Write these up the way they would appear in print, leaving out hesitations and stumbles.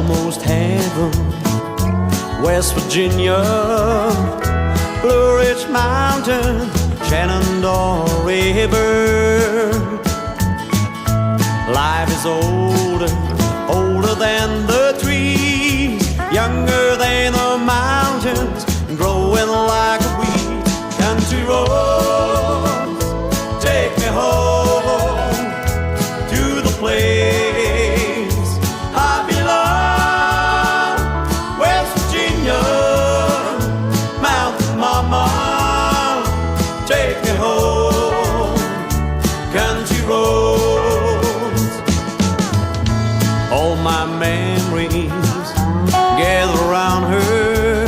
almost heaven. West Virginia, Blue Ridge Mountain, Shenandoah River. Life is older, older than the trees, younger than the mountains, growing like a weed. Country roads, take me home to the place I belong. West Virginia, Mountain Mama, take me home. Country roads, all my memories gather around her.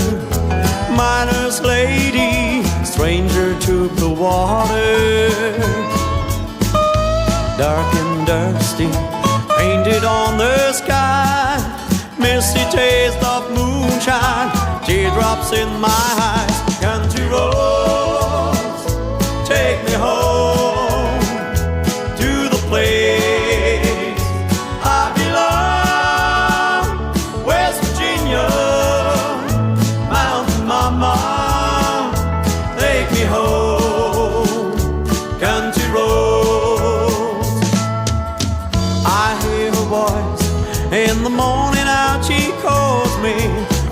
Miner's lady, stranger to the water, dark and dusty, painted on the sky. Misty taste of moonshine, teardrops in my eyes. Country roads, take me home to the place I belong. West Virginia, Mountain Mama, take me home. Country roads, I hear her voice in the morning out, she calls me.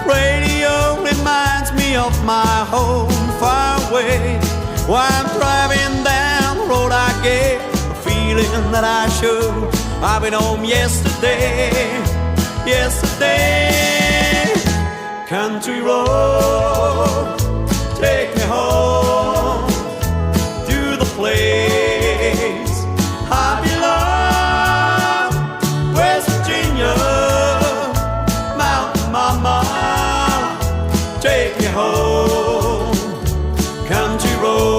Radio reminds me of my home far away. While I'm driving down the road, I get the feeling that I should. I've been home yesterday, yesterday. Country road, take me home to the place I belong. West Virginia, Mountain Mama, take me home. Country roads.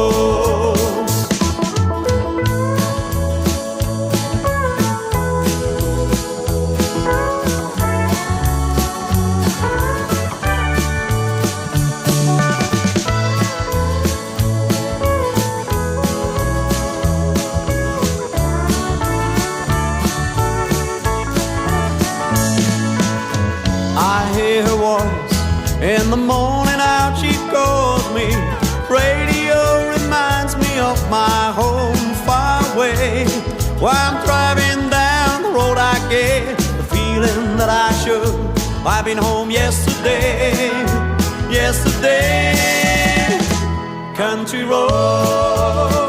I hear her voice in the morning out, she calls me. Radio reminds me of my home far away. While I'm driving down the road, I get the feeling that I should. I've been home yesterday, yesterday. Country road.